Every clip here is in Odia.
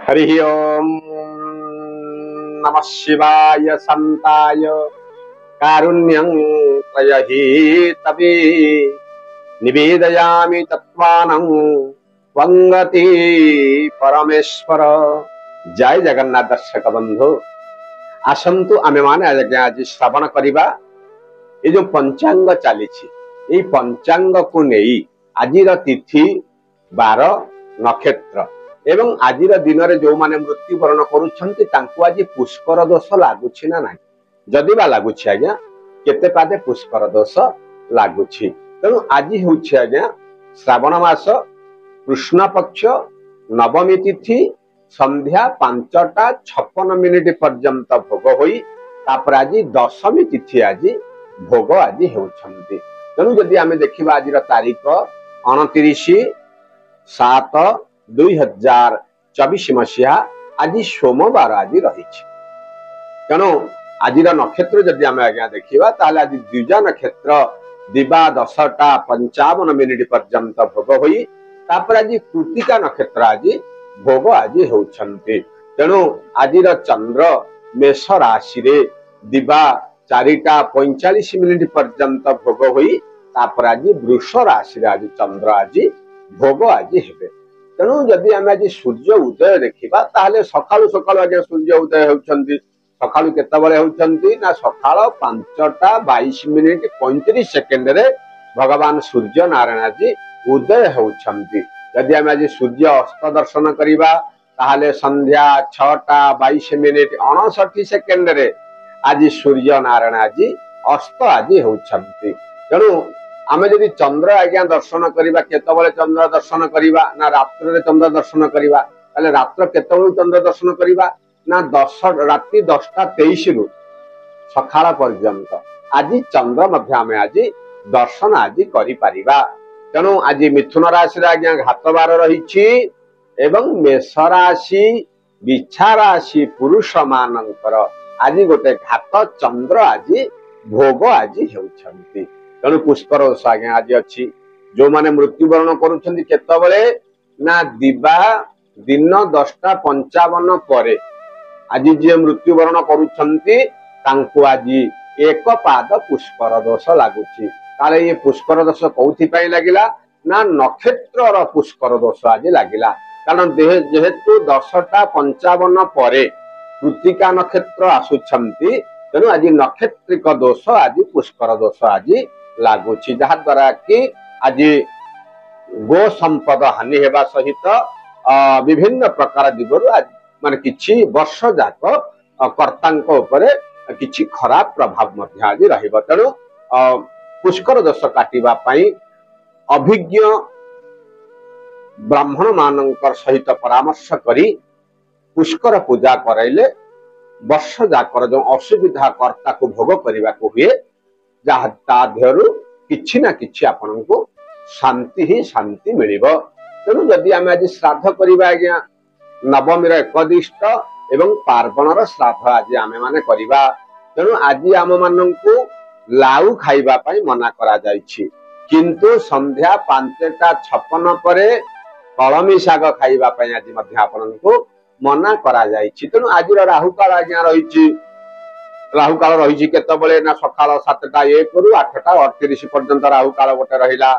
हरि ओम नमः शिवाय संताय कारुण्यं प्रयहितवे निवेदयामि तत्त्वानं वंगति परमेश्वर। जय जगन्नाथ दर्शक बंधु आसंतु आमे माने आज श्रवण करिबा ए जो पंचांग चली पंचांग को नहीं आजिर तिथि बार नक्षत्र एवं आजिर दिन में जो माने मृत्युवरण करुछंती तांको आज पुष्कर दोष लागुछि ना नाही जदि बा लागुछि आज्ञा केते पादे पुष्कर दोष लागुछि। तेणु आज होछि आज्ञा श्रावण मास कृष्ण पक्ष नवमी तिथि संध्या 5:56 पर्यंत भोग होई तापर आज दशमी तिथि आज भोग आज होउछंती। तेणु जदि आमे देखिबा आजिर तारीख 29/7/2024 मसीहा आज सोमवार आज रही। तेणु आज नक्षत्र जदि आमे आज्ञा देखिबा ताले आज द्विजा नक्षत्र दिबा 10:55 पर्यंत भोग होई तापर आज कृतिका नक्षत्र आज भोग आज होउछंती। तेणु आज चंद्र मेष राशि रे दिबा 4:45 पर्यंत भोग होई तापर आज वृष राशि रे आज चंद्र आज भोग आज हेबे। तेणु जदि आमे आज सूर्य उदय देखिबा ताले सकाळु सकाळु आज सूर्य उदय होउछंती। सकाळु केतबेले होउछंती ना सकाळ 5:22:35 रे भगवान सूर्य नारायण आज उदय होउछंती। यदि आमे आज सूर्य अस्त दर्शन करिबा ताले संध्या 6:22:59 रे आज सूर्य नारायण आज अस्त आज होउछंती। तेणु आमे जदि चंद्र आज्ञा दर्शन करिबा केतबेले चंद्र दर्शन करिबा ना रात्र रे चंद्र दर्शन करिबा ताले रात्र केतबेले चंद्र दर्शन करिबा ना राति 10:23 रु सकाळ पर्यंत आज चंद्र मध्य आमे आज दर्शन आज करि परिबा। तेणु आज मिथुन राशि रे आज्ञा घात बार रहिछि एवं मेष राशि बिछा राशि पुरुष मानकर आज गोटे घात चंद्र आज भोग आज हेउछंती। तेणु पुष्कर दोष आज्ञा आज अछि। जो माने मृत्युवरण करुछंती केतबेले ना दिबा दिन 10:55 परे आज जे मृत्युवरण करुछंती तांको आज एक पाद पुष्कर दोष लागुछि। ताले ये पुष्कर दोष कोथि पई लागिला ना नक्षत्रर पुष्कर दोष आज लागिला। कारण जेहेतु 10:55 परे कृतिका नक्षत्र आसुछंती तेणु आज नक्षत्रिक दोष आज पुष्कर दोष आज लागुछि जहा द्वारा कि आज गो संपद हानि हेबा सहित विभिन्न प्रकार दिगरु आज माने किछि वर्ष जाक कर्तांक उपरे किछि खराब प्रभाव मध्य आज रहिबो। तेणु पुष्कर दोष काटिबा पई अभिज्ञ ब्राह्मण मानकर सहित परामर्श करी पुष्कर पूजा कराइले वर्ष जाकर जो असुविधा कर्ता को भोग करने को हुए जहाँ ताधरु किछि ना किछि आपनको शांति ही शांति मिलिबो। तेणु जदि आमे आज श्राद्ध करिबा आज्ञा नवमी रे एकदिष्ट एवं पार्वणर श्राद्ध आज आमे माने करिबा। तेणु आज आम माननकु लाउ खाइबा पई मना करा जायछि किंतु संध्या 5:56 परे कलमी शाग खाइबा पई आज मध्य आपनको मना करा जायछि। तेणु आज राहु काल आज्ञा रहिछि। राहु काल रहिछि केतबेले ना सकाळ 7:01 रु 8:38 पर्यंत राहु काल गोटे रहिला।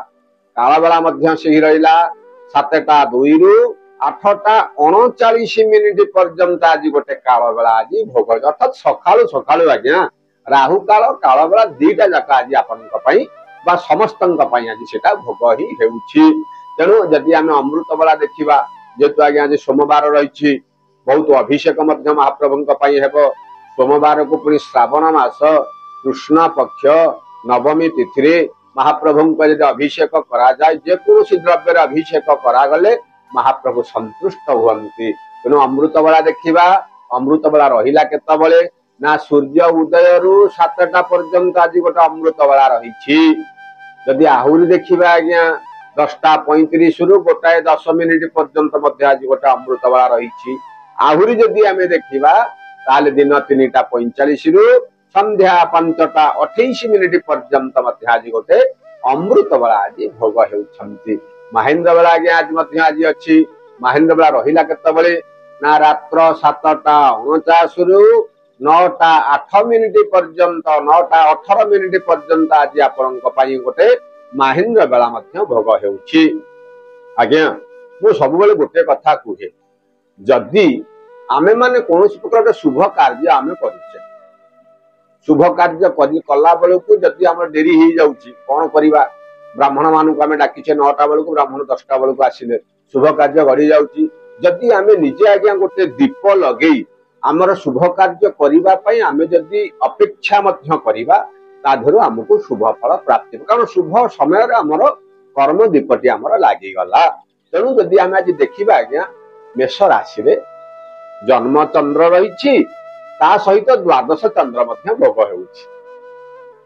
काल बेला मध्य सही रहिला 7:02 रु 8:39 पर्यंत आज गोटे काल बेला आज भोग अर्थात सकाळु सकाळु आज्ञा राहु काल काल बेला दीटा जाक आज आपनक पई बा समस्तंक पई आज सेटा भोग ही हेउछि। तेणु जदि आमे अमृत बेला देखिबा जेतु आज्ञा आज सोमवार रहिछि बहुत अभिषेक मध्य महाप्रभुंक पई हेबो। सोमवार को पुणी श्रावण मास कृष्ण पक्ष नवमी तिथि रे महाप्रभुंक यदि अभिषेक करा जाय जे कोनोसी द्रव्य अभिषेक करा गले महाप्रभु संतुष्ट हुअन्ति। तेणु अमृत बेला देखिबा अमृत बेला रहिला केतबेले ना सूर्य उदय रु 7टा पर्यंत आज गोटे अमृत बेला रहिछि। जदि आहुरी देखिबा आज्ञा 10:35 रु 1:10 पर्यंत मध्य आज गोटे अमृत बेला रहिछि। आहुरी जदि आमे देखिबा ताले दिन 3:45 रु संध्या 5:28 पर्यंत मध्य आज गोटे ଅମୃତ ବେଳା ଆଜି ଭୋଗ ହେଉଛନ୍ତି। ମହେନ୍ଦ୍ର ବେଳା ଆଜ୍ଞା ଆଜି ମଧ୍ୟ ଆଜି ଅଛି। ମହେନ୍ଦ୍ର ବେଳା ରହିଲା କେତେବେଳେ ନା ରାତ୍ର 7ଟା 49ରୁ 9ଟା 8 ମିନିଟ ପର୍ଯ୍ୟନ୍ତ 9ଟା 18 ମିନିଟ ପର୍ଯ୍ୟନ୍ତ ଆଜି ଆପଣଙ୍କ ପାଇଁ ଗୋଟେ ମହେନ୍ଦ୍ର ବେଳା ମଧ୍ୟ ଭୋଗ ହେଉଛି। ଆଜ୍ଞା ମୁଁ ସବୁବେଳେ ଗୋଟେ କଥା କୁହେ, ଯଦି ଆମେ ମାନେ କୌଣସି ପ୍ରକାର ଗୋଟେ ଶୁଭ କାର୍ଯ୍ୟ ଆମେ କରୁଛେ, ଶୁଭ କାର୍ଯ୍ୟ କଲା ବେଳକୁ ଯଦି ଆମର ଡେରି ହେଇଯାଉଛି କଣ କରିବା? ବ୍ରାହ୍ମଣ ମାନଙ୍କୁ ଆମେ ଡାକିଛେ 9ଟା ବେଳକୁ, ବ୍ରାହ୍ମଣ 10ଟା ବେଳକୁ ଆସିଲେ, ଶୁଭ କାର୍ଯ୍ୟ ଗଢି ଯାଉଛି। ଯଦି ଆମେ ନିଜେ ଆଜ୍ଞା ଗୋଟେ ଦୀପ ଲଗେଇ ଆମର ଶୁଭ କାର୍ଯ୍ୟ କରିବା ପାଇଁ ଆମେ ଯଦି ଅପେକ୍ଷା ମଧ୍ୟ କରିବା, ତା ଦେହରୁ ଆମକୁ ଶୁଭ ଫଳ ପ୍ରାପ୍ତି ହେବ। କାରଣ ଶୁଭ ସମୟରେ ଆମର କର୍ମ ଦୀପଟି ଆମର ଲାଗିଗଲା। ତେଣୁ ଯଦି ଆମେ ଆଜି ଦେଖିବା ଆଜ୍ଞା, ମେଷ ରାଶିରେ ଜନ୍ମ ଚନ୍ଦ୍ର ରହିଛି, ତା ସହିତ ଦ୍ୱାଦଶ ଚନ୍ଦ୍ର ମଧ୍ୟ ଭୋଗ ହେଉଛି।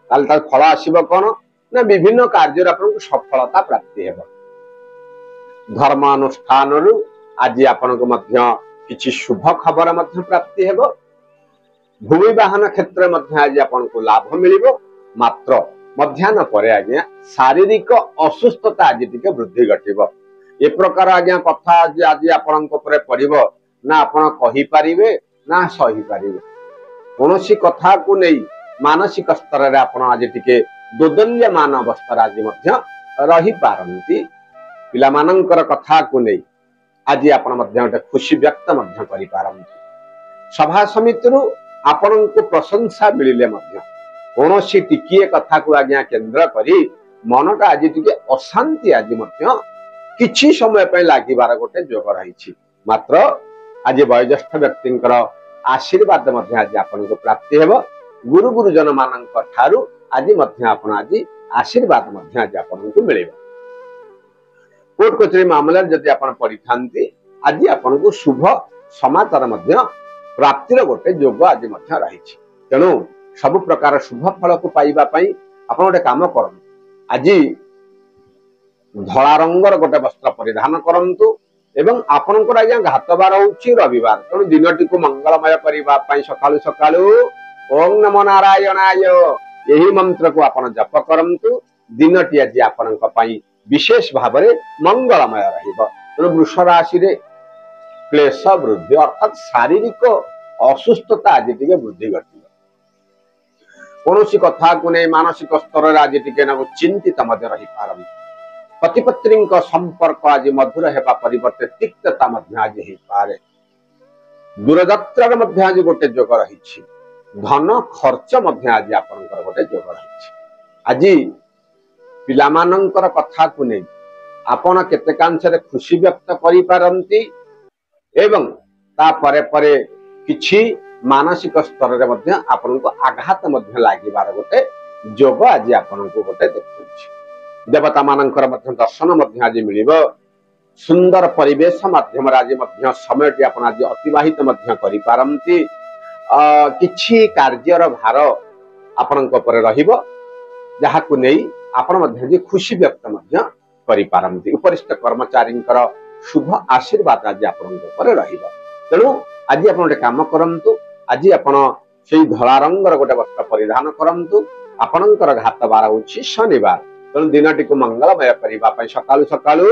ତାହେଲେ ତାର ଫଳ ଆସିବ କଣ ନା ବିଭିନ୍ନ କାର୍ଯ୍ୟରେ ଆପଣଙ୍କୁ ସଫଳତା ପ୍ରାପ୍ତି ହେବ। ଧର୍ମ ଅନୁଷ୍ଠାନରୁ ଆଜି ଆପଣଙ୍କୁ ମଧ୍ୟ କିଛି ଶୁଭ ଖବର ମଧ୍ୟ ପ୍ରାପ୍ତି ହେବ। ଭୂମି ବାହନ କ୍ଷେତ୍ରରେ ମଧ୍ୟ ଆଜି ଆପଣଙ୍କୁ ଲାଭ ମିଳିବ। ମାତ୍ର ମଧ୍ୟାହ୍ନ ପରେ ଆଜ୍ଞା ଶାରୀରିକ ଅସୁସ୍ଥତା ଆଜି ଟିକେ ବୃଦ୍ଧି ଘଟିବ। ଏ ପ୍ରକାର ଆଜ୍ଞା କଥା ଆଜି ଆପଣଙ୍କ ଉପରେ ପଡିବ, ନା ଆପଣ କହିପାରିବେ ନା ସହିପାରିବେ। କୌଣସି କଥାକୁ ନେଇ ମାନସିକ ସ୍ତରରେ ଆପଣ ଆଜି ଟିକେ ଦୋଦଲ୍ୟମାନ ଅବସ୍ଥାରେ ଆଜି ମଧ୍ୟ ରହିପାରନ୍ତି। ପିଲାମାନଙ୍କର କଥାକୁ ନେଇ ଆଜି ଆପଣ ମଧ୍ୟ ଗୋଟେ ଖୁସି ବ୍ୟକ୍ତ ମଧ୍ୟ କରିପାରନ୍ତି। ସଭା ସମିତିରୁ ଆପଣଙ୍କୁ ପ୍ରଶଂସା ମିଳିଲେ ମଧ୍ୟ କୌଣସି ଟିକିଏ କଥାକୁ ଆଜ୍ଞା କେନ୍ଦ୍ର କରି ମନଟା ଆଜି ଟିକେ ଅଶାନ୍ତି ଆଜି ମଧ୍ୟ କିଛି ସମୟ ପାଇଁ ଲାଗିବାର ଗୋଟେ ଯୋଗ ରହିଛି। ମାତ୍ର ଆଜି ବୟୋଜ୍ୟେଷ୍ଠ ବ୍ୟକ୍ତିଙ୍କର ଆଶୀର୍ବାଦ ମଧ୍ୟ ଆଜି ଆପଣଙ୍କୁ ପ୍ରାପ୍ତି ହେବ। ଗୁରୁ ଗୁରୁଜନ ମାନଙ୍କ ଠାରୁ ଆଜି ମଧ୍ୟ ଆପଣ ଆଜି ଆଶୀର୍ବାଦ ମଧ୍ୟ ଆଜି ଆପଣଙ୍କୁ ମିଳିବ। କୋର୍ଟ କଚେରୀ ମାମଲାରେ ଯଦି ଆପଣ ପଢିଥାନ୍ତି, ଆଜି ଆପଣଙ୍କୁ ଶୁଭ ସମାଚାର ମଧ୍ୟ ପ୍ରାପ୍ତିର ଗୋଟେ ଯୋଗ ଆଜି ମଧ୍ୟ ରହିଛି। ତେଣୁ ସବୁ ପ୍ରକାର ଶୁଭ ଫଳକୁ ପାଇବା ପାଇଁ ଆପଣ ଗୋଟେ କାମ କରନ୍ତୁ, ଆଜି ଧଳା ରଙ୍ଗର ଗୋଟେ ବସ୍ତ୍ର ପରିଧାନ କରନ୍ତୁ ଏବଂ ଆପଣଙ୍କର ଆଜ୍ଞା ଘାତବାର ହଉଛି ରବିବାର। ତେଣୁ ଦିନଟିକୁ ମଙ୍ଗଳମୟ କରିବା ପାଇଁ ସକାଳୁ ସକାଳୁ ଓಂ ନମୋ ନାରାୟଣାୟ ଏହି ମନ୍ତ୍ରକୁ ଆପଣ ଜପ କରନ୍ତୁ। ଦିନଟି ଆଜି ଆପଣଙ୍କ ପାଇଁ ବିଶେଷ ଭାବରେ ମଙ୍ଗଳମୟ ରହିବ। ତେଣୁ ବୃଷ ରାଶିରେ କ୍ଲେଶ ବୃଦ୍ଧି ଅର୍ଥାତ୍ ଶାରୀରିକ ଅସୁସ୍ଥତା ଆଜି ଟିକେ ବୃଦ୍ଧି ଘଟିବ। କୌଣସି କଥାକୁ ନେଇ ମାନସିକ ସ୍ତରରେ ଆଜି ଟିକେ ଚିନ୍ତିତ ମଧ୍ୟ ରହିପାରନ୍ତି। ପତି ପତ୍ନୀଙ୍କ ସମ୍ପର୍କ ଆଜି ମଧୁର ହେବା ପରିବର୍ତ୍ତେ ତିକ୍ତତା ମଧ୍ୟ ଆଜି ହେଇପାରେ। ଦୂରଯାତ୍ରାରେ ମଧ୍ୟ ଆଜି ଗୋଟେ ଯୋଗ ରହିଛି। ଧନ ଖର୍ଚ୍ଚ ମଧ୍ୟ ଆଜି ଆପଣଙ୍କର ଗୋଟେ ଯୋଗ ରହିଛି। ଆଜି ପିଲାମାନଙ୍କର କଥାକୁ ନେଇ ଆପଣ କେତେକାଂଶରେ ଖୁସି ବ୍ୟକ୍ତ କରିପାରନ୍ତି ଏବଂ ତାପରେ ପରେ କିଛି ମାନସିକ ସ୍ତରରେ ମଧ୍ୟ ଆପଣଙ୍କୁ ଆଘାତ ମଧ୍ୟ ଲାଗିବାର ଗୋଟେ ଯୋଗ ଆଜି ଆପଣଙ୍କୁ ଗୋଟେ ଦେଖାଉଛି। ଦେବତା ମାନଙ୍କର ମଧ୍ୟ ଦର୍ଶନ ମଧ୍ୟ ଆଜି ମିଳିବ। ସୁନ୍ଦର ପରିବେଶ ମାଧ୍ୟମରେ ଆଜି ମଧ୍ୟ ସମୟଟି ଆପଣ ଆଜି ଅତିବାହିତ ମଧ୍ୟ କରିପାରନ୍ତି। କିଛି କାର୍ଯ୍ୟର ଭାର ଆପଣଙ୍କ ଉପରେ ରହିବ, ଯାହାକୁ ନେଇ ଆପଣ ମଧ୍ୟ ଆଜି ଖୁସି ବ୍ୟକ୍ତ ମଧ୍ୟ କରିପାରନ୍ତି। ଉପରିସ୍ଥ କର୍ମଚାରୀଙ୍କର ଶୁଭ ଆଶୀର୍ବାଦ ଆଜି ଆପଣଙ୍କ ଉପରେ ରହିବ। ତେଣୁ ଆଜି ଆପଣ ଗୋଟେ କାମ କରନ୍ତୁ, ଆଜି ଆପଣ ସେଇ ଧଳା ରଙ୍ଗର ଗୋଟେ ବସ୍ତ୍ର ପରିଧାନ କରନ୍ତୁ। ଆପଣଙ୍କର ଘାତ ବାର ହଉଛି ଶନିବାର। ତେଣୁ ଦିନଟିକୁ ମଙ୍ଗଳମୟ କରିବା ପାଇଁ ସକାଳୁ ସକାଳୁ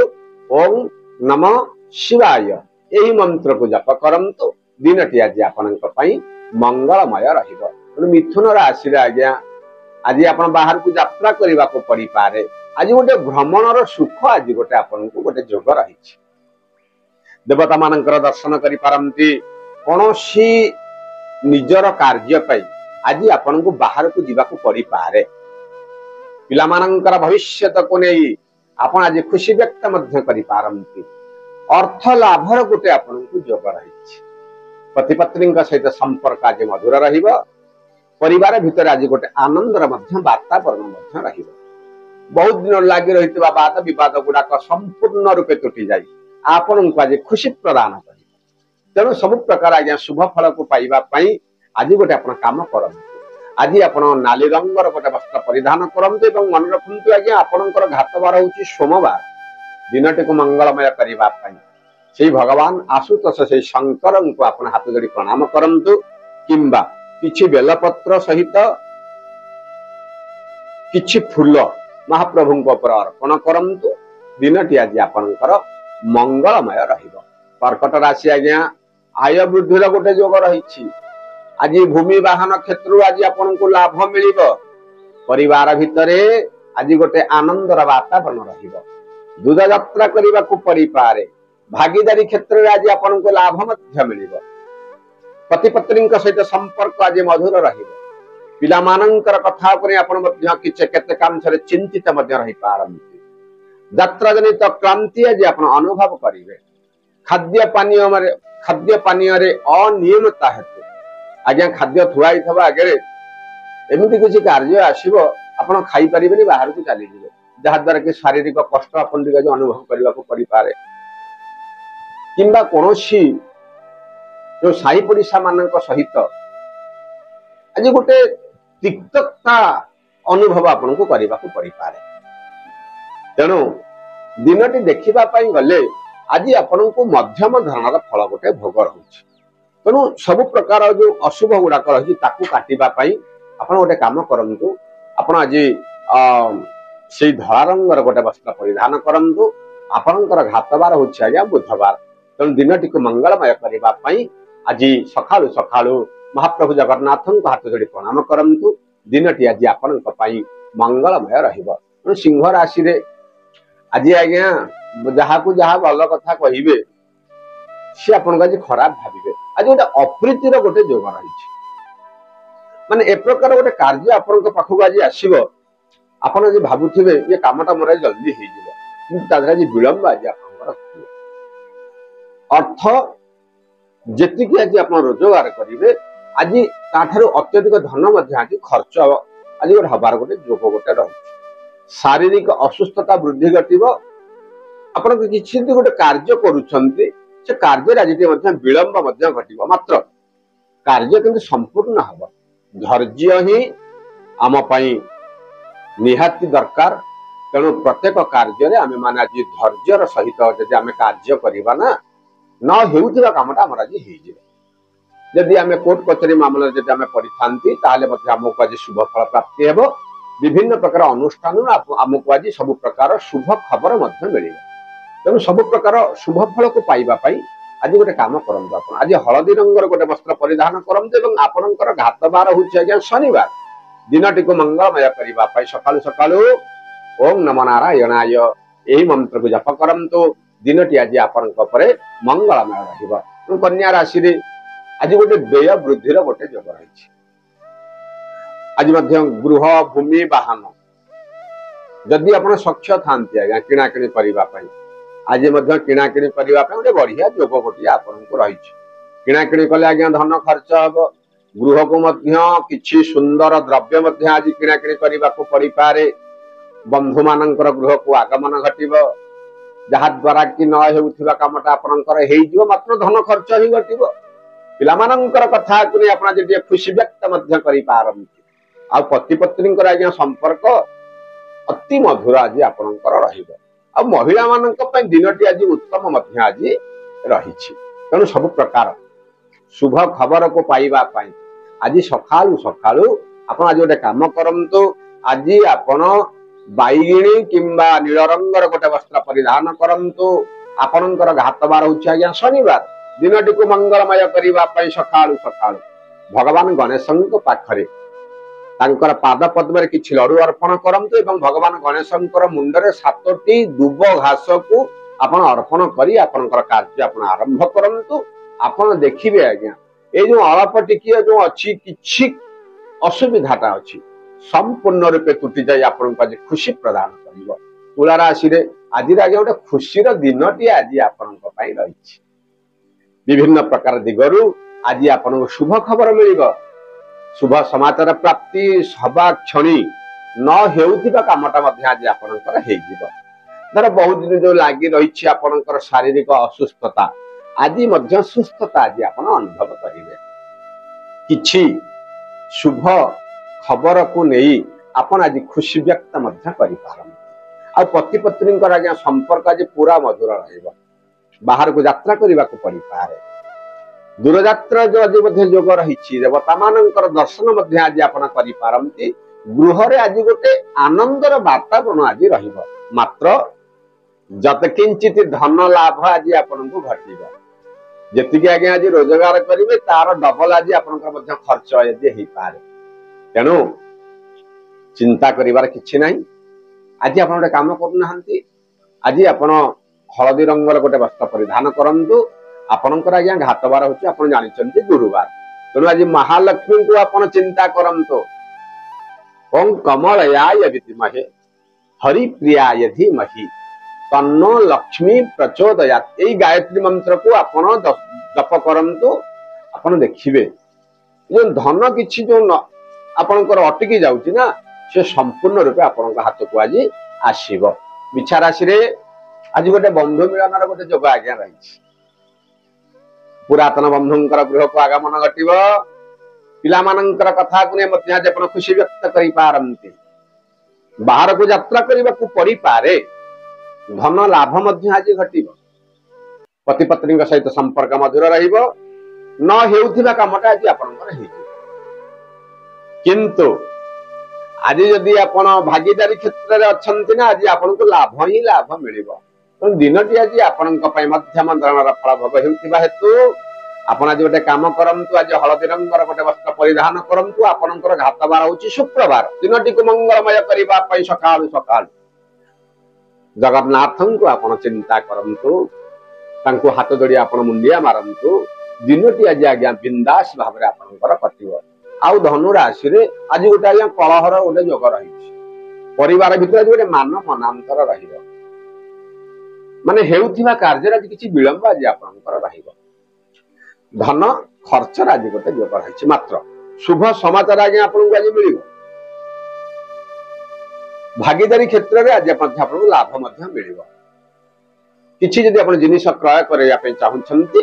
ଓಂ ନମଃ ଶିବାୟ ଏହି ମନ୍ତ୍ରକୁ ଜପ କରନ୍ତୁ। ଦିନଟି ଆଜି ଆପଣଙ୍କ ପାଇଁ ମଙ୍ଗଳମୟ ରହିବ। ତେଣୁ ମିଥୁନ ରାଶିରେ ଆଜ୍ଞା ଆଜି ଆପଣ ବାହାରକୁ ଯାତ୍ରା କରିବାକୁ ପଡିପାରେ। ଆଜି ଗୋଟେ ଭ୍ରମଣର ସୁଖ ଆଜି ଗୋଟେ ଆପଣଙ୍କୁ ଗୋଟେ ଯୋଗ ରହିଛି। ଦେବତା ମାନଙ୍କର ଦର୍ଶନ କରିପାରନ୍ତି। କୌଣସି ନିଜର କାର୍ଯ୍ୟ ପାଇଁ ଆଜି ଆପଣଙ୍କୁ ବାହାରକୁ ଯିବାକୁ ପଡିପାରେ। ପିଲାମାନଙ୍କର ଭବିଷ୍ୟତକୁ ନେଇ ଆପଣ ଆଜି ଖୁସି ବ୍ୟକ୍ତ ମଧ୍ୟ କରିପାରନ୍ତି। ଅର୍ଥ ଲାଭର ଗୋଟେ ଆପଣଙ୍କୁ ଯୋଗ ରହିଛି। ପତି ପତ୍ନୀଙ୍କ ସହିତ ସମ୍ପର୍କ ଆଜି ମଧୁର ରହିବ। ପରିବାର ଭିତରେ ଆଜି ଗୋଟେ ଆନନ୍ଦର ମଧ୍ୟ ବାତାବରଣ ମଧ୍ୟ ରହିବ। ବହୁତ ଦିନ ଲାଗି ରହିଥିବା ବାଦ ବିବାଦ ଗୁଡାକ ସମ୍ପୂର୍ଣ୍ଣ ରୂପେ ତୁଟି ଯାଇ ଆପଣଙ୍କୁ ଆଜି ଖୁସି ପ୍ରଦାନ କରିବ। ତେଣୁ ସବୁ ପ୍ରକାର ଆଜ୍ଞା ଶୁଭ ଫଳକୁ ପାଇବା ପାଇଁ ଆଜି ଗୋଟେ ଆପଣ କାମ କରନ୍ତୁ। ଆଜି ଆପଣ ନାଲି ରଙ୍ଗର ଗୋଟେ ବସ୍ତ୍ର ପରିଧାନ କରନ୍ତୁ ଏବଂ ମନେ ରଖନ୍ତୁ ଆଜ୍ଞା ଆପଣଙ୍କର ଘାତବାର ହଉଛି ସୋମବାର। ଦିନଟିକୁ ମଙ୍ଗଳମୟ କରିବା ପାଇଁ ସେଇ ଭଗବାନ ଆଶୁତୋଷ ସେଇ ଶଙ୍କରଙ୍କୁ ଆପଣ ହାତ ଯୋଡି ପ୍ରଣାମ କରନ୍ତୁ କିମ୍ବା କିଛି ବେଲପତ୍ର ସହିତ କିଛି ଫୁଲ महाप्रभुଙ୍କ ଉପରେ अर्पण କରନ୍ତୁ। ଦିନଟି ଆଜି ଆପଣଙ୍କର ମଙ୍ଗଳମୟ ରହିବ। କର୍କଟ ରାଶି ଆଜ୍ଞା आय वृद्धि गोटे जोग रही। आज भूमि वाहन क्षेत्र आज आपको लाभ मिल परिवार भितर आज गोटे आनंदर वातावरण दूध यात्रा करने को परिपारे भागीदारी क्षेत्र में आज आपको लाभ मिल पति पत्नी सहित संपर्क आज मधुर पिला मानकर कथा केते काम चिंतित रही पारंती। यात्रा जनित क्रांति आज आप अनुभव करेंगे। खाद्य पानीय अनियमितता हेतु आज्ञा खाद्य थुआई आगे एमती किसी कार्य आसो आप खाई पारे बाहर को चली जाए जहाद्वारा कि शारीरिक कष्ट आपन अनुभव करने को पड़े किंबा कौन जो साई पड़िशा मान सहित आज गोटे तिक्तता अनुभव आपन को करने को पड़े। तेणु दिनटी देखा गले आज आपण को मध्यम धरणर फल गोटे भोग रही। तेणु सब प्रकार जो अशुभ गुड़ाक रही काटापी आप गोटे कम करूँ आप आज से धला रंगर गोटे वस्त्र परिधान करूँ। आपणकर घातबार हूँ आज्ञा बुधवार। तेणु दिनटी को मंगलमय करने आज सकालू सकालू महाप्रभु जगन्नाथ को हाथ जोड़ी प्रणाम करूँ। दिनटी आज आपण मंगलमय रही। सिंह राशि आज आज्ञा जहाँ को जहाँ भल कथा कहे सी आपको आज खराब भावे। आज गोटे अप्रीतिर गोटे जोग रही माने ए प्रकार गोटे कार्य आपण पाखक आज आसो आप भावुवे ये कामटा मोर जल्दी हो विलंब आज अर्थ जी आज आप रोजगार करेंगे आज ताठू अत्यधिक धन आज खर्च आज गोटे हबार गोटे जोग गोटे रही। शारीरिक असुस्थता वृद्धि घटव आप किसी गोटे कार्य करुँचे से कार्य आज विलंब घटव मात्र कार्य किंतु संपूर्ण हम धैर्य ही आम निहाती दरकार। तेणु प्रत्येक कार्य आम मान आज धैर्यर सहित जब आम कार्य करवा ना न होता कमटा आम आज जदि आम कोर्ट कचेरी मामला जब आम पढ़ी आमको आज शुभ फल प्राप्ति हे विभिन्न प्रकार अनुष्ठान आमको आज सब प्रकार शुभ खबर मिले। तेणु सब प्रकार शुभ फल को पाइबापी आज गोटे कम करूँ आज हलदी रंगर गोटे वस्त्र परिधान करूँ। आपणकर घातबार हूँ आज्ञा शनिवार। दिनटी को मंगलमय करने सकालू सकालू ओम नमो नारायणाय यही मंत्र को जप करंतु। दिनटी आज आपण मंगलमय रहिबा। कन्या राशि आज गोटे व्यय वृद्धिर गोटे जोग रही। आज गृह भूमि वाहन जदि आप सक्ष था आज्ञा किणाकिणी करने आज किणाकिणी करने गोटे बढ़िया जोग गोटे आपको रही। किणाकिणी कले आज्ञा धन खर्च हम गृह को किछि सुंदर द्रव्य आज किणाकिणी करने को पड़ी पारे। बंधु मानकर गृह को आगमन घटव जहाद्वारा कि न होता कमटा आपणकर मात्र धन खर्च ही घटव। पिलामानंकर कथा को आप खुशी व्यक्त कर पति पत्नी आज्ञा संपर्क अति मधुर आज आपणकर महिला मान दिनटी आज उत्तम आज रही। तेणु सब प्रकार शुभ खबर को पाइबा आज सकालू सकालू आप आज गोटे कम करूँ आज आपण बैगिणी किंबा नील रंगर गोटे वस्त्र परिधान करूँ। आपणकर घातबार हूँ आज्ञा शनिवार। दिनटी को मंगलमय करने सकालू सकालू भगवान गणेश पाखरे तांकर पाद पद्म किछि लडु अर्पण करंतु एवं भगवान गणेशंकर मुंडरे 7टी दुब घास को आपण अर्पण करी आपनकर कार्य आपण आरंभ करंतु। आपण देखिबे आज्ञा ए जो अल्प टिकिया जो अछि किछि असुविधाटा अछि संपूर्ण रूपे टूटी जाय आपनको आज खुशी प्रदान करिवो। तुला राशि रे आज आज्ञा गोटे खुशीर दिनटी आज आपनको पई रहिछि। विभिन्न प्रकार दिगरु आज आपनको शुभ खबर मिलिबो। शुभ समाचार प्राप्ति सभा क्षणी न हेउथिबा कामटा आज आपणकर हेजिबो। धर बहुत दिन जो लागी रही आपणकर शारीरिक असुस्थता आज मध्य सुस्थता आज आपण अनुभव करिवे। किछि शुभ खबर को नहीं आपण आज खुशी व्यक्त मध्य करि पारन। आ पति पत्नी आज्ञा संपर्क आज पूरा मधुर रहइबो। बाहर को यात्रा करने को पड़ी पारे। दूर यात्रा जो आज जोग रही देवता मानकर दर्शन आज आप ଗୃହରେ ଆଜି ଗୋଟେ ଆନନ୍ଦର ବାତାବରଣ ଆଜି ରହିବ। ମାତ୍ର ଯତ କିଞ୍ଚିତ ଧନ ଲାଭ ଆଜି ଆପଣଙ୍କୁ ଘଟିବ। ଯେତିକି ଆଜ୍ଞା ଆଜି ରୋଜଗାର କରିବେ ତାର ଡବଲ ଆଜି ଆପଣଙ୍କର ମଧ୍ୟ ଖର୍ଚ୍ଚ ଆଜି ହେଇପାରେ। ତେଣୁ ଚିନ୍ତା କରିବାର କିଛି ନାହିଁ। ଆଜି ଆପଣ ଗୋଟେ କାମ କରୁନାହାନ୍ତି, ଆଜି ଆପଣ ହଳଦୀ ରଙ୍ଗର ଗୋଟେ ବସ୍ତ୍ର ପରିଧାନ କରନ୍ତୁ। ଆପଣଙ୍କର ଆଜ୍ଞା ଘାତବାର ହଉଛି ଆପଣ ଜାଣିଛନ୍ତି ଗୁରୁବାର। ତେଣୁ ଆଜି ମହାଲକ୍ଷ୍ମୀଙ୍କୁ ଆପଣ ଚିନ୍ତା କରନ୍ତୁ। ଓಂ କମଳୟାୟ ବିଦ୍ମହେ ହରିପ୍ରିୟାୟ ଧୀମହି ତନ୍ନୋ ଲକ୍ଷ୍ମୀ ପ୍ରଚୋଦୟାତ୍। ଏଇ ଗାୟତ୍ରୀ ମନ୍ତ୍ରକୁ ଆପଣ ଜପ କରନ୍ତୁ। ଆପଣ ଦେଖିବେ ଯୋଉ ଧନ କିଛି ଯୋଉ ଆପଣଙ୍କର ଅଟକି ଯାଉଛି ନା, ସେ ସମ୍ପୂର୍ଣ୍ଣ ରୂପେ ଆପଣଙ୍କ ହାତକୁ ଆଜି ଆସିବ। ମିଛା ରାଶିରେ ଆଜି ଗୋଟେ ବନ୍ଧୁ ମିଳନର ଗୋଟେ ଯୋଗ ଆଜ୍ଞା ରହିଛି। ପୁରାତନ ବନ୍ଧୁଙ୍କର ଗୃହକୁ ଆଗମନ ଘଟିବ। ପିଲାମାନଙ୍କର କଥାକୁ ନେଇ ମଧ୍ୟ ଆଜି ଆପଣ ଖୁସି ବ୍ୟକ୍ତ କରିପାରନ୍ତି। ବାହାରକୁ ଯାତ୍ରା କରିବାକୁ ପଡିପାରେ। ଧନ ଲାଭ ମଧ୍ୟ ଆଜି ଘଟିବ। ପତି ପତ୍ନୀଙ୍କ ସହିତ ସମ୍ପର୍କ ମଧୁର ରହିବ। ନ ହେଉଥିବା କାମଟା ଆଜି ଆପଣଙ୍କର ହେଇଯିବ। କିନ୍ତୁ ଆଜି ଯଦି ଆପଣ ଭାଗିଦାରୀ କ୍ଷେତ୍ରରେ ଅଛନ୍ତି ନା, ଆଜି ଆପଣଙ୍କୁ ଲାଭ ହିଁ ଲାଭ ମିଳିବ। ତେଣୁ ଦିନଟି ଆଜି ଆପଣଙ୍କ ପାଇଁ ମଧ୍ୟମ ଧରଣର ଫଳ ଭୋଗ ହେଉଥିବା ହେତୁ ଆପଣ ଆଜି ଗୋଟେ କାମ କରନ୍ତୁ। ଆଜି ହଳଦୀ ରଙ୍ଗର ଗୋଟେ ବସ୍ତ୍ର ପରିଧାନ କରନ୍ତୁ। ଆପଣଙ୍କର ଘାତବାର ହଉଛି ଶୁକ୍ରବାର। ଦିନଟିକୁ ମଙ୍ଗଳମୟ କରିବା ପାଇଁ ସକାଳୁ ସକାଳୁ ଜଗନ୍ନାଥଙ୍କୁ ଆପଣ ଚିନ୍ତା କରନ୍ତୁ। ତାଙ୍କୁ ହାତ ଯୋଡି ଆପଣ ମୁଣ୍ଡିଆ ମାରନ୍ତୁ। ଦିନଟି ଆଜି ଆଜ୍ଞା ବିନ୍ଦାସ ଭାବରେ ଆପଣଙ୍କର କଟିବ। ଆଉ ଧନୁ ରାଶିରେ ଆଜି ଗୋଟେ ଆଜ୍ଞା କଳହର ଗୋଟେ ଯୋଗ ରହିଛି। ପରିବାର ଭିତରେ ଆଜି ଗୋଟେ ମାନ ମନାନ୍ତର ରହିବ। ମାନେ ହେଉଥିବା କାର୍ଯ୍ୟରେ ଆଜି କିଛି ବିଳମ୍ବ ଆଜି ଆପଣଙ୍କର ରହିବ। ଧନ ଖର୍ଚ୍ଚର ଆଜି ଗୋଟେ ଯୋଗ ରହିଛି। ମାତ୍ର ଶୁଭ ସମାଚାର ଆଜ୍ଞା ଆପଣଙ୍କୁ ଆଜି ମିଳିବ। ଭାଗିଦାରୀ କ୍ଷେତ୍ରରେ ଆଜି ଆପଣଙ୍କୁ ଲାଭ ମଧ୍ୟ ମିଳିବ। କିଛି ଯଦି ଆପଣ ଜିନିଷ କ୍ରୟ କରିବା ପାଇଁ ଚାହୁଁଛନ୍ତି,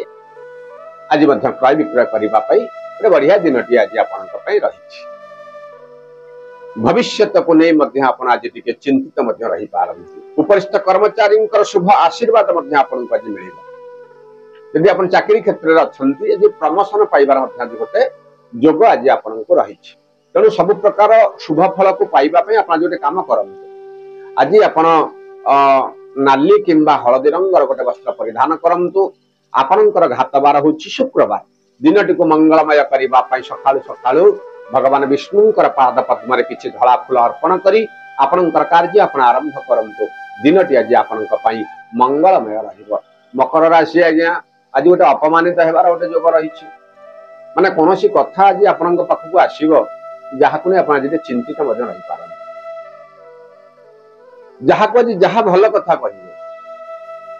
ଆଜି ମଧ୍ୟ କ୍ରୟ ବିକ୍ରୟ କରିବା ପାଇଁ ଗୋଟେ ବଢିଆ ଦିନଟି ଆଜି ଆପଣଙ୍କ ପାଇଁ ରହିଛି। ଭବିଷ୍ୟତକୁ ନେଇ ମଧ୍ୟ ଆପଣ ଆଜି ଟିକେ ଚିନ୍ତିତ ମଧ୍ୟ ରହିପାରନ୍ତି। ଉପରିସ୍ଥ କର୍ମଚାରୀଙ୍କର ଶୁଭ ଆଶୀର୍ବାଦ ମଧ୍ୟ ଆପଣଙ୍କୁ ଆଜି ମିଳିବ। ଯଦି ଆପଣ ଚାକିରୀ କ୍ଷେତ୍ରରେ ଅଛନ୍ତି, ଆଜି ପ୍ରମୋଶନ ପାଇବାର ମଧ୍ୟ ଆଜି ଗୋଟେ ଯୋଗ ଆଜି ଆପଣଙ୍କୁ ରହିଛି। ତେଣୁ ସବୁ ପ୍ରକାର ଶୁଭ ଫଳକୁ ପାଇବା ପାଇଁ ଆପଣ ଆଜି ଗୋଟେ କାମ କରନ୍ତୁ। ଆଜି ଆପଣ ନାଲି କିମ୍ବା ହଳଦୀ ରଙ୍ଗର ଗୋଟେ ବସ୍ତ୍ର ପରିଧାନ କରନ୍ତୁ। ଆପଣଙ୍କର ଘାତବାର ହଉଛି ଶୁକ୍ରବାର। ଦିନଟିକୁ ମଙ୍ଗଳମୟ କରିବା ପାଇଁ ସକାଳୁ ସକାଳୁ ଭଗବାନ ବିଷ୍ଣୁଙ୍କର ପାଦ ପଦ୍ମରେ କିଛି ଧଳା ଫୁଲ ଅର୍ପଣ କରି ଆପଣଙ୍କର କାର୍ଯ୍ୟ ଆପଣ ଆରମ୍ଭ କରନ୍ତୁ। ଦିନଟି ଆଜି ଆପଣଙ୍କ ପାଇଁ ମଙ୍ଗଳମୟ ରହିବ। ମକର ରାଶି ଆଜ୍ଞା ଆଜି ଗୋଟେ ଅପମାନିତ ହେବାର ଗୋଟେ ଯୋଗ ରହିଛି। ମାନେ କୌଣସି କଥା ଆଜି ଆପଣଙ୍କ ପାଖକୁ ଆସିବ, ଯାହାକୁ ନେଇ ଆପଣ ଆଜି ଚିନ୍ତିତ ମଧ୍ୟ ରହିପାରନ୍ତି। ଯାହାକୁ ଆଜି ଯାହା ଭଲ କଥା କହିବେ,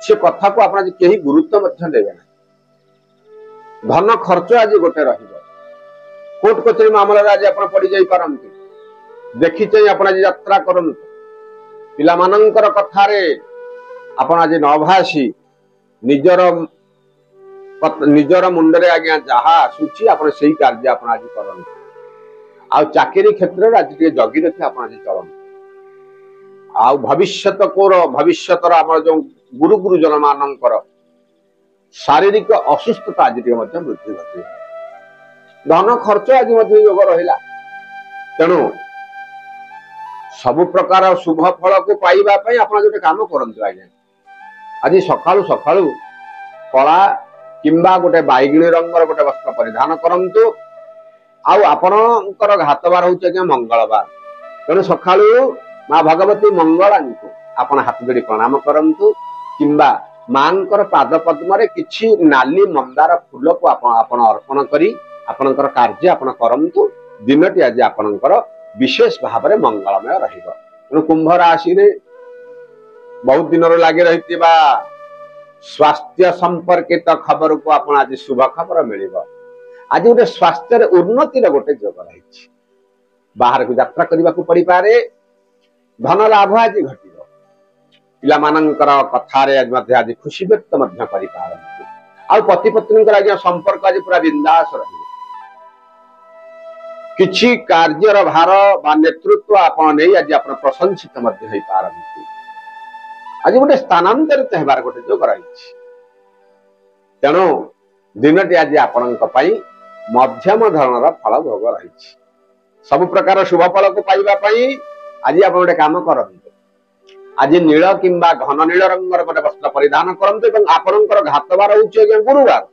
ସେ କଥାକୁ ଆପଣ ଆଜି କେହି ଗୁରୁତ୍ୱ ମଧ୍ୟ ଦେବେ ନାହିଁ। ଧନ ଖର୍ଚ୍ଚ ଆଜି ଗୋଟେ ରହିବ। କୋର୍ଟ କଚେରୀ ମାମଲାରେ ଆଜି ଆପଣ ପଡିଯାଇପାରନ୍ତି। ଦେଖି ଚାହିଁ ଆପଣ ଆଜି ଯାତ୍ରା କରନ୍ତୁ। ପିଲାମାନଙ୍କର କଥାରେ ଆପଣ ଆଜି ନ ଭାସି ନିଜର ମୁଣ୍ଡରେ ଆଜ୍ଞା ଯାହା ଆସୁଛି ଆପଣ ସେଇ କାର୍ଯ୍ୟ ଆପଣ ଆଜି କରନ୍ତୁ। ଆଉ ଚାକିରୀ କ୍ଷେତ୍ରରେ ଆଜି ଟିକେ ଜଗି ରଖି ଆପଣ ଆଜି ଚଳନ୍ତୁ। ଆଉ ଭବିଷ୍ୟତର ଆମର ଯୋଉ ଗୁରୁ ଗୁରୁଜନ ମାନଙ୍କର ଶାରୀରିକ ଅସୁସ୍ଥତା ଆଜି ଟିକେ ମଧ୍ୟ ବୃଦ୍ଧି ଘଟିବ। ଧନ ଖର୍ଚ୍ଚ ଆଜି ମଧ୍ୟ ଯୋଗ ରହିଲା। ତେଣୁ ସବୁ ପ୍ରକାର ଶୁଭ ଫଳକୁ ପାଇବା ପାଇଁ ଆପଣ ଗୋଟେ କାମ କରନ୍ତୁ ଆଜ୍ଞା। ଆଜି ସକାଳୁ ସକାଳୁ କଳା କିମ୍ବା ଗୋଟେ ବାଇଗଣୀ ରଙ୍ଗର ଗୋଟେ ବସ୍ତ୍ର ପରିଧାନ କରନ୍ତୁ। ଆଉ ଆପଣଙ୍କର ଘାତବାର ହଉଛି ଆଜ୍ଞା ମଙ୍ଗଳବାର। ତେଣୁ ସକାଳୁ ମା ଭଗବତୀ ମଙ୍ଗଳାଙ୍କୁ ଆପଣ ହାତ ଯୋଡି ପ୍ରଣାମ କରନ୍ତୁ। କିମ୍ବା ମାଙ୍କର ପାଦ ପଦ୍ମରେ କିଛି ନାଲି ମନ୍ଦାର ଫୁଲକୁ ଆପଣ ଅର୍ପଣ କରି ଆପଣଙ୍କର କାର୍ଯ୍ୟ ଆପଣ କରନ୍ତୁ। ଦିନଟି ଆଜି ଆପଣଙ୍କର ବିଶେଷ ଭାବରେ ମଙ୍ଗଳମୟ ରହିବ। ତେଣୁ କୁମ୍ଭ ରାଶିରେ ବହୁତ ଦିନରୁ ଲାଗି ରହିଥିବା ସ୍ୱାସ୍ଥ୍ୟ ସମ୍ପର୍କିତ ଖବରକୁ ଆପଣ ଆଜି ଶୁଭ ଖବର ମିଳିବ। ଆଜି ଗୋଟେ ସ୍ୱାସ୍ଥ୍ୟରେ ଉନ୍ନତିର ଗୋଟେ ଯୋଗ ରହିଛି। ବାହାରକୁ ଯାତ୍ରା କରିବାକୁ ପଡିପାରେ। ଧନ ଲାଭ ଆଜି ଘଟିବ। ପିଲାମାନଙ୍କର କଥାରେ ଆଜି ଖୁସି ବ୍ୟକ୍ତ ମଧ୍ୟ କରିପାରନ୍ତି। ଆଉ ପତି ପତ୍ନୀଙ୍କର ଆଜ୍ଞା ସମ୍ପର୍କ ଆଜି ପୁରା ବିନ୍ଦାସ ରହିବ। କିଛି କାର୍ଯ୍ୟର ଭାର ବା ନେତୃତ୍ୱ ଆପଣ ନେଇ ଆଜି ଆପଣ ପ୍ରଶଂସିତ ମଧ୍ୟ ହେଇପାରନ୍ତି। ଆଜି ଗୋଟେ ସ୍ଥାନାନ୍ତରିତ ହେବାର ଗୋଟେ ଯୋଗ ରହିଛି। ତେଣୁ ଦିନଟି ଆଜି ଆପଣଙ୍କ ପାଇଁ ମଧ୍ୟମ ଧରଣର ଫଳ ଭୋଗ ରହିଛି। ସବୁ ପ୍ରକାର ଶୁଭ ଫଳକୁ ପାଇବା ପାଇଁ ଆଜି ଆପଣ ଗୋଟେ କାମ କରନ୍ତୁ। ଆଜି ନୀଳ କିମ୍ବା ଘନ ନୀଳ ରଙ୍ଗର ଗୋଟେ ବସ୍ତ୍ର ପରିଧାନ କରନ୍ତୁ ଏବଂ ଆପଣଙ୍କର ଘାତବାର ହଉଛି ଆଜ୍ଞା ଗୁରୁବାର।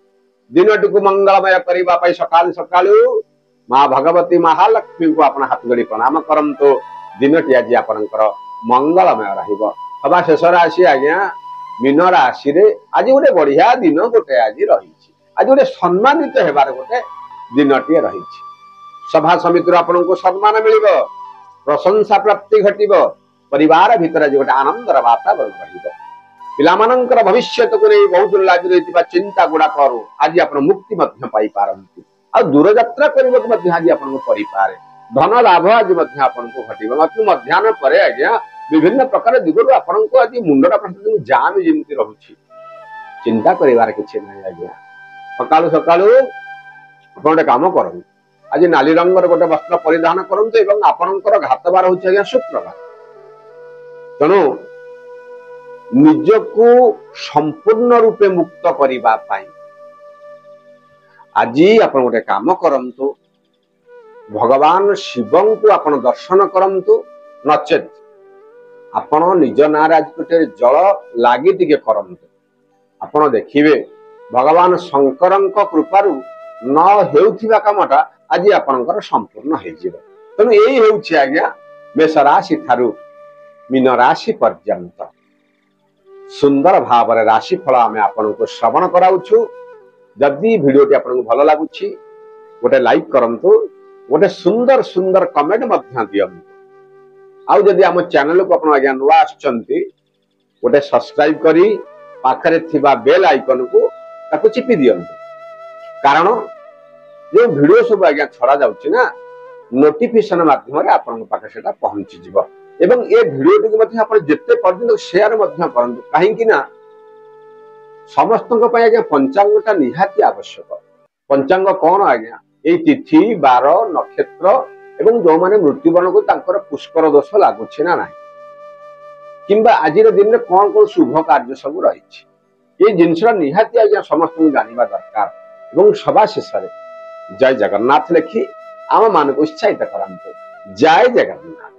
ଦିନଟିକୁ ମଙ୍ଗଳମୟ କରିବା ପାଇଁ ସକାଳୁ ସକାଳୁ ମା ଭଗବତୀ ମହାଲକ୍ଷ୍ମୀଙ୍କୁ ଆପଣ ହାତ ଯୋଡି ପ୍ରଣାମ କରନ୍ତୁ। ଦିନଟି ଆଜି ଆପଣଙ୍କର ମଙ୍ଗଳମୟ ରହିବ। ସଭା ଶେଷ ରାଶି ଆଜ୍ଞା ମୀନ ରାଶିରେ ଆଜି ଗୋଟେ ବଢିଆ ଦିନ ଗୋଟେ ଆଜି ରହିଛି। ଆଜି ଗୋଟେ ସମ୍ମାନିତ ହେବାର ଗୋଟେ ଦିନଟିଏ ରହିଛି। ସଭା ସମିତିରୁ ଆପଣଙ୍କୁ ସମ୍ମାନ ମିଳିବ, ପ୍ରଶଂସା ପ୍ରାପ୍ତି ଘଟିବ, ପରିବାର ଭିତରେ ଆଜି ଗୋଟେ ଆନନ୍ଦର ବାତାବରଣ ରହିବ। ପିଲାମାନଙ୍କର ଭବିଷ୍ୟତକୁ ନେଇ ବହୁତ ଲାଗି ରହିଥିବା ଚିନ୍ତା ଗୁଡାକରୁ ଆଜି ଆପଣ ମୁକ୍ତି ମଧ୍ୟ ପାଇପାରନ୍ତି। ଆଉ ଦୂରଯାତ୍ରା କରିବାକୁ ମଧ୍ୟ ଆଜି ଆପଣଙ୍କୁ କରିପାରେ। ଧନ ଲାଭ ଆଜି ମଧ୍ୟ ଆପଣଙ୍କୁ ଘଟିବ। ମଧ୍ୟାହ୍ନ ପରେ ଆଜ୍ଞା ବିଭିନ୍ନ ପ୍ରକାର ଦିଗରୁ ଆପଣଙ୍କୁ ଆଜି ମୁଣ୍ଡଟା ଜାମ ଯେମିତି ରହୁଛି, ଚିନ୍ତା କରିବାର କିଛି ନାହିଁ ଆଜ୍ଞା। ସକାଳୁ ସକାଳୁ ଆପଣ ଗୋଟେ କାମ କରନ୍ତୁ, ଆଜି ନାଲି ରଙ୍ଗର ଗୋଟେ ବସ୍ତ୍ର ପରିଧାନ କରନ୍ତୁ ଏବଂ ଆପଣଙ୍କର ଘାତବାର ହଉଛି ଆଜ୍ଞା ଶୁକ୍ରବାର। ତେଣୁ ନିଜକୁ ସମ୍ପୂର୍ଣ୍ଣ ରୂପେ ମୁକ୍ତ କରିବା ପାଇଁ ଆଜି ଆପଣ ଗୋଟେ କାମ କରନ୍ତୁ, ଭଗବାନ ଶିବଙ୍କୁ ଆପଣ ଦର୍ଶନ କରନ୍ତୁ, ନଚେତ ଆପଣ ନିଜ ନାଁରେ ଆଜି ଗୋଟେ ଜଳ ଲାଗି ଟିକେ କରନ୍ତୁ। ଆପଣ ଦେଖିବେ ଭଗବାନ ଶଙ୍କରଙ୍କ କୃପାରୁ ନ ହେଉଥିବା କାମଟା ଆଜି ଆପଣଙ୍କର ସମ୍ପୂର୍ଣ୍ଣ ହେଇଯିବ। ତେଣୁ ଏଇ ହେଉଛି ଆଜ୍ଞା ମେଷ ରାଶି ଠାରୁ ମୀନ ରାଶି ପର୍ଯ୍ୟନ୍ତ ସୁନ୍ଦର ଭାବରେ ରାଶିଫଳ ଆମେ ଆପଣଙ୍କୁ ଶ୍ରବଣ କରାଉଛୁ। ଯଦି ଭିଡିଓଟି ଆପଣଙ୍କୁ ଭଲ ଲାଗୁଛି ଗୋଟେ ଲାଇକ୍ କରନ୍ତୁ, ଗୋଟେ ସୁନ୍ଦର ସୁନ୍ଦର କମେଣ୍ଟ ମଧ୍ୟ ଦିଅନ୍ତୁ। ଆଉ ଯଦି ଆମ ଚ୍ୟାନେଲକୁ ଆପଣ ଆଜ୍ଞା ନୂଆ ଆସିଛନ୍ତି ଗୋଟେ ସବସ୍କ୍ରାଇବ କରି ପାଖରେ ଥିବା ବେଲ ଆଇକନକୁ ତାକୁ ଚିପି ଦିଅନ୍ତୁ। କାରଣ ଯୋଉ ଭିଡିଓ ସବୁ ଆଜ୍ଞା ଛଡା ଯାଉଛି ନା, ନୋଟିଫିକେସନ ମାଧ୍ୟମରେ ଆପଣଙ୍କ ପାଖରେ ସେଟା ପହଞ୍ଚିଯିବ। ଏବଂ ଏ ଭିଡିଓଟିକୁ ମଧ୍ୟ ଆପଣ ଯେତେ ପର୍ଯ୍ୟନ୍ତ ସେୟାର ମଧ୍ୟ କରନ୍ତୁ, କାହିଁକି ନା ସମସ୍ତଙ୍କ ପାଇଁ ଆଜ୍ଞା ପଞ୍ଚାଙ୍ଗଟା ନିହାତି ଆବଶ୍ୟକ। ପଞ୍ଚାଙ୍ଗ କଣ ଆଜ୍ଞା? ଏଇ ତିଥି ବାର ନକ୍ଷତ୍ର ଏବଂ ଯୋଉମାନେ ମୃତ୍ୟୁବରଣକୁ ତାଙ୍କର ପୁଷ୍କର ଦୋଷ ଲାଗୁଛି ନା ନାହିଁ, କିମ୍ବା ଆଜିର ଦିନରେ କଣ କଣ ଶୁଭ କାର୍ଯ୍ୟ ସବୁ ରହିଛି, ଏଇ ଜିନିଷଟା ନିହାତି ଆଜ୍ଞା ସମସ୍ତଙ୍କୁ ଜାଣିବା ଦରକାର। ଏବଂ ସଭା ଶେଷରେ ଜୟ ଜଗନ୍ନାଥ ଲେଖି ଆମ ମାନଙ୍କୁ ଉତ୍ସାହିତ କରନ୍ତୁ। ଜୟ ଜଗନ୍ନାଥ।